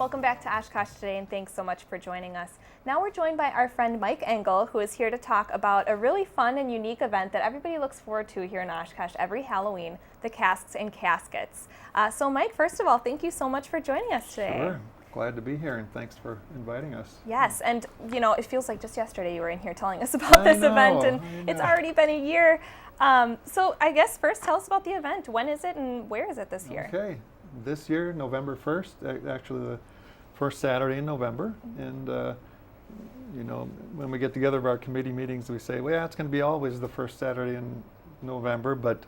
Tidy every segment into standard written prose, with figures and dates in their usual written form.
Welcome back to Oshkosh Today, and thanks so much for joining us. Now we're joined by our friend Mike Engel, who is here to talk about a really fun and unique event that everybody looks forward to here in Oshkosh every Halloween, the Casks and Caskets. So Mike, first of all, thank you so much for joining us today. Sure. Glad to be here, and thanks for inviting us. Yes, and you know, it feels like just yesterday you were in here telling us about this event, and it's already been a year. So I guess first tell us about the event. When is it and where is it this year? Okay. This year, November 1st, actually the first Saturday in November. And, you know, when we get together for our committee meetings, we say, well, yeah, it's going to be always the first Saturday in November, but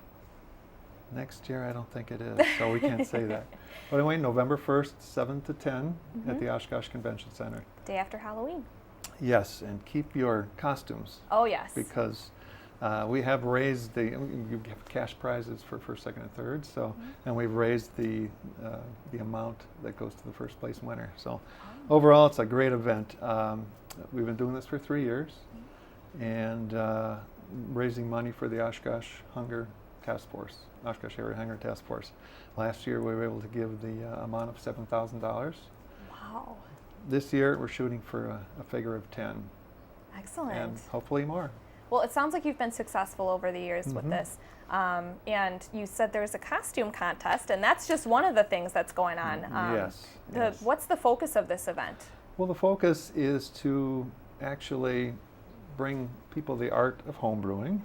next year I don't think it is, so we can't say that. But anyway, November 1st, 7 to 10 at the Oshkosh Convention Center. Day after Halloween. Yes, and keep your costumes. Oh, yes. Because we have raised you have cash prizes for first, second, and third. So, and we've raised the amount that goes to the first place winner. So, overall, it's a great event. We've been doing this for 3 years, and raising money for the Oshkosh Hunger Task Force, Oshkosh Area Hunger Task Force. Last year, we were able to give the amount of $7,000. Wow. This year, we're shooting for a figure of 10. Excellent. And hopefully more. Well, it sounds like you've been successful over the years with this. And you said there's a costume contest, and that's just one of the things that's going on. Yes. What's the focus of this event? Well, the focus is to actually bring people the art of home brewing,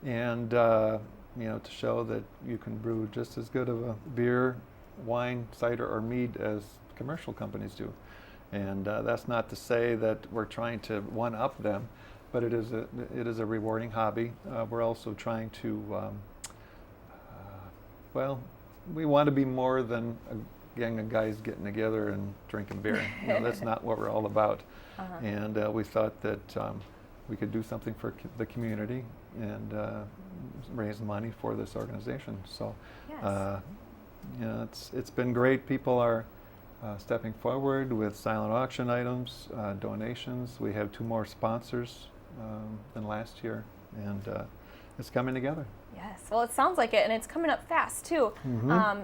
and you know, to show that you can brew just as good of a beer, wine, cider, or mead as commercial companies do. And that's not to say that we're trying to one-up them, but it is a rewarding hobby. We're also trying to, well, we want to be more than a gang of guys getting together and drinking beer. You know, that's not what we're all about. And we thought that we could do something for the community and raise money for this organization. So, you know, it's been great. People are stepping forward with silent auction items, donations. We have 2 more sponsors than last year, and it's coming together. Yes, well, it sounds like it, and it's coming up fast too.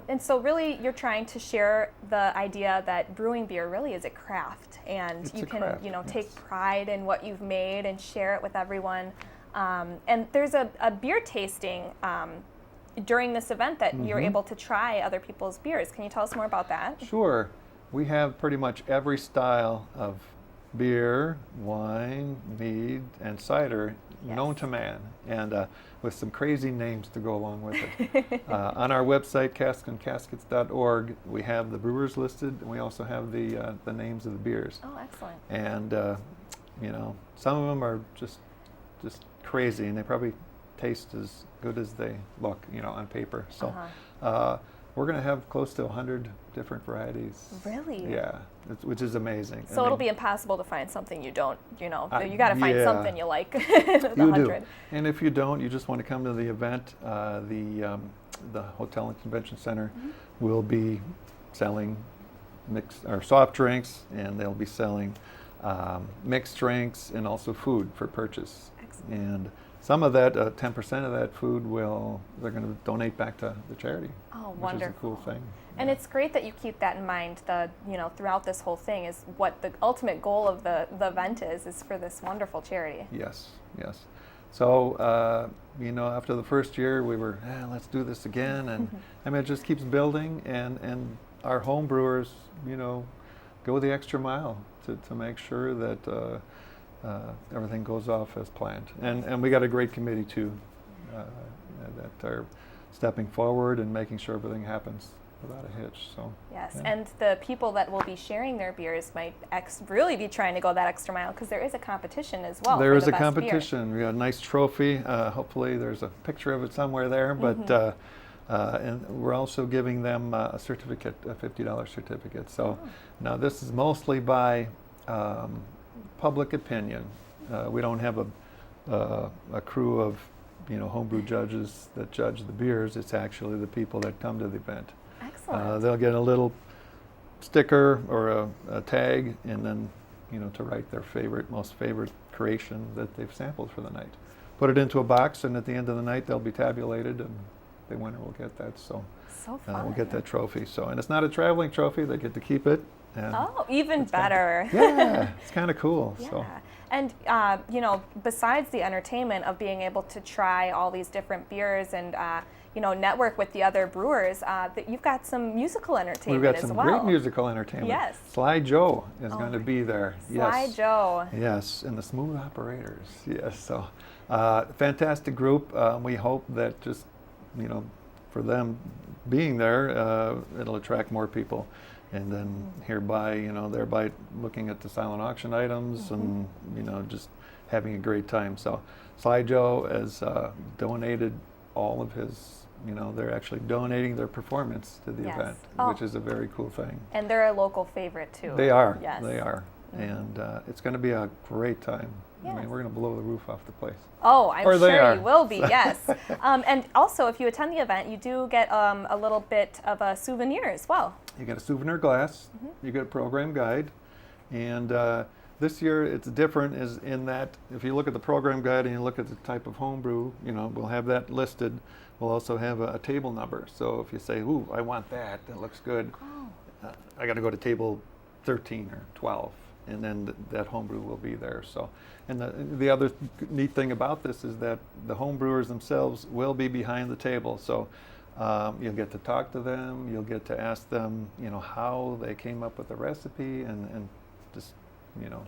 And so really you're trying to share the idea that brewing beer really is a craft, and It's you a can craft, you know, yes. take pride in what you've made and share it with everyone. And there's a beer tasting during this event that you're able to try other people's beers. Can you tell us more about that? Sure. We have pretty much every style of beer, wine, mead, and cider known to man, and with some crazy names to go along with it. On our website, casksandcaskets.org, we have the brewers listed, and we also have the names of the beers. Oh, excellent. And you know, some of them are just crazy, and they probably taste as good as they look, you know, on paper. So we're going to have close to 100 different varieties. Really? Yeah, which is amazing. So it'll be impossible to find something you don't, you know, you got to find something you like. The you 100. do. And if you don't, you just want to come to the event, the Hotel and Convention Center will be selling soft drinks, and they'll be selling mixed drinks and also food for purchase. Excellent. And some of that, 10% of that food they're going to donate back to the charity. Oh, which wonderful. is a cool thing. And it's great that you keep that in mind. You know, throughout this whole thing is what the ultimate goal of the event is for this wonderful charity. Yes, yes. So, you know, after the first year, we were, let's do this again. And I mean, it just keeps building. And our home brewers, you know, go the extra mile to make sure that everything goes off as planned. And we got a great committee, too, that are stepping forward and making sure everything happens without a hitch. So yes, yeah. And the people that will be sharing their beers might really be trying to go that extra mile, because there is a competition as well. There for is the a best competition. beer. We got a nice trophy. Hopefully there's a picture of it somewhere there. But and we're also giving them a certificate, a $50 certificate. So now this is mostly by public opinion. We don't have a crew of, you know, homebrew judges that judge the beers. It's actually the people that come to the event. Excellent. They'll get a little sticker or a tag, and then, you know, to write their most favorite creation that they've sampled for the night. Put it into a box, and at the end of the night, they'll be tabulated, and the winner will get that. So So fun. we'll get that trophy. So, and it's not a traveling trophy; they get to keep it. And Oh, even better. yeah, it's kind of cool. Yeah. So. And, besides the entertainment of being able to try all these different beers and, network with the other brewers, that you've got some musical entertainment We've got as some well. great musical entertainment. Yes. Sly Joe is going to be there. Sly Yes. Joe. Yes, and the Smooth Operators. Yes, so fantastic group. We hope that just, for them being there, it'll attract more people. And then thereby looking at the silent auction items and, just having a great time. So Sly Joe has donated all of his, they're actually donating their performance to the Yes. event, which is a very cool thing. And they're a local favorite too. They are. Yes. They are. And it's going to be a great time. Yes. I mean, we're going to blow the roof off the place. Oh, I'm Or they sure are. you will be, yes. And also, if you attend the event, you do get a little bit of a souvenir as well. You get a souvenir glass, you get a program guide, and this year it's different is in that if you look at the program guide and you look at the type of homebrew, we'll have that listed. We'll also have a table number. So if you say, ooh, I want that looks good, I got to go to table 13 or 12. And then that homebrew will be there. So, and the other neat thing about this is that the homebrewers themselves will be behind the table. So you'll get to talk to them. You'll get to ask them, how they came up with the recipe, and just,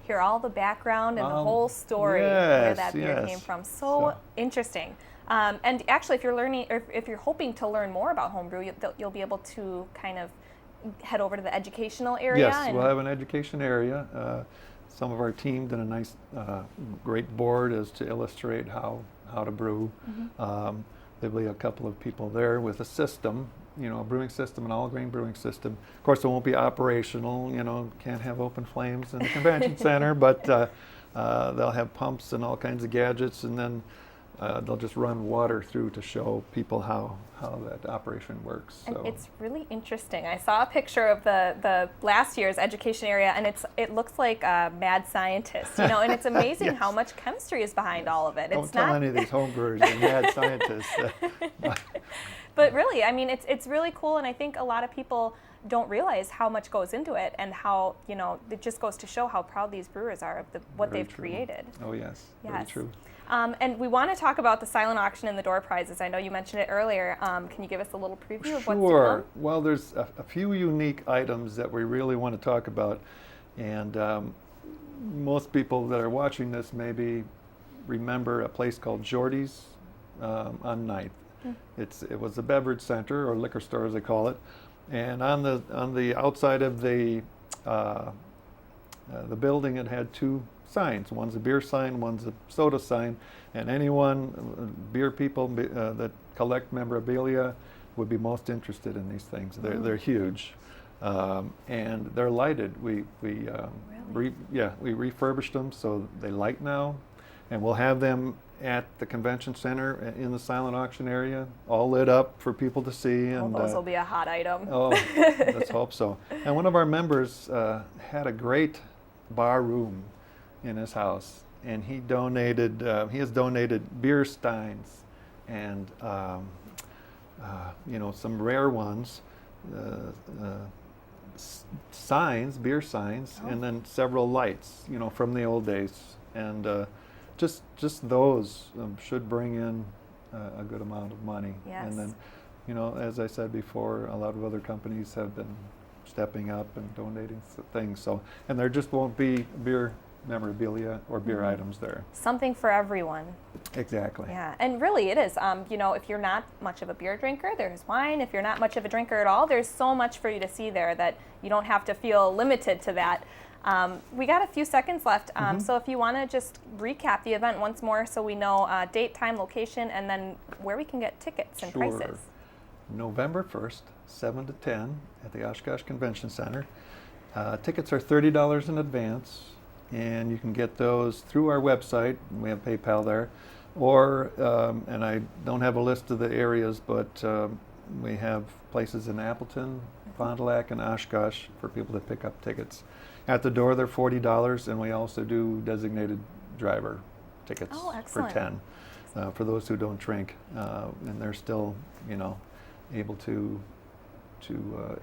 Hear all the background and the whole story where that beer came from. So interesting. And actually, if you're learning, or if you're hoping to learn more about homebrew, you'll be able to kind of head over to the educational area. Yes, we'll have an education area. Some of our team did a nice, great board as to illustrate how to brew. There'll be a couple of people there with a system, a brewing system, an all-grain brewing system. Of course, it won't be operational. Can't have open flames in the convention center, but they'll have pumps and all kinds of gadgets, and then they'll just run water through to show people how that operation works. And So. it's really interesting. I saw a picture of the last year's education area, and it looks like a mad scientist, and it's amazing Yes. how much chemistry is behind all of it. Don't It's tell not any of these homebrewers they're mad scientists. But really, I mean, it's really cool, and I think a lot of people don't realize how much goes into it, and how it just goes to show how proud these brewers are of what Very they've true. created. Oh yes, very Yes. true. And we want to talk about the silent auction and the door prizes. I know you mentioned it earlier. Can you give us a little preview of what's to Sure. come? Well, there's a few unique items that we really want to talk about, and most people that are watching this maybe remember a place called Jordy's on 9th. It was a beverage center, or liquor store as they call it, and on the outside of the building it had two signs. One's a beer sign, one's a soda sign, and anyone, beer people that collect memorabilia would be most interested in these things. They're huge, and they're lighted. We refurbished them so they light now, and we'll have them at the convention center in the silent auction area, all lit up for people to see. And Those will be a hot item. oh, let's hope so. And one of our members had a great bar room in his house, and he has donated beer steins and some rare ones, signs, beer signs, and then several lights, from the old days, and just those should bring in a good amount of money. Yes. And then, as I said before, a lot of other companies have been stepping up and donating things. So, and there just won't be beer memorabilia or beer items there. Something for everyone. Exactly. Yeah, and really it is. If you're not much of a beer drinker, there's wine. If you're not much of a drinker at all, there's so much for you to see there that you don't have to feel limited to that. We got a few seconds left, so if you want to just recap the event once more so we know date, time, location, and then where we can get tickets and Sure. prices. November 1st, 7 to 10 at the Oshkosh Convention Center. Tickets are $30 in advance, and you can get those through our website. We have PayPal there. Or, and I don't have a list of the areas, but we have places in Appleton, Fond du Lac, and Oshkosh for people to pick up tickets. At the door, they're $40, and we also do designated driver tickets Oh, for excellent. 10. for those who don't drink, and they're still, able to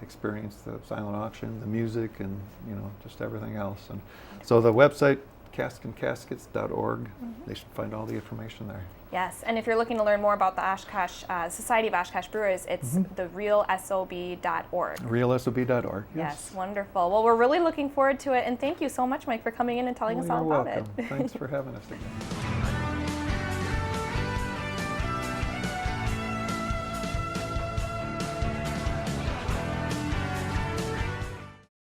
experience the silent auction, the music, and just everything else. And so the website, casksandcaskets.org, they should find all the information there. Yes, and if you're looking to learn more about the Oshkosh Society of Oshkosh Brewers, it's therealsob.org. Realsob.org. Yes, wonderful. Well, we're really looking forward to it, and thank you so much, Mike, for coming in and telling us all You're about welcome. it. Thanks for having us again.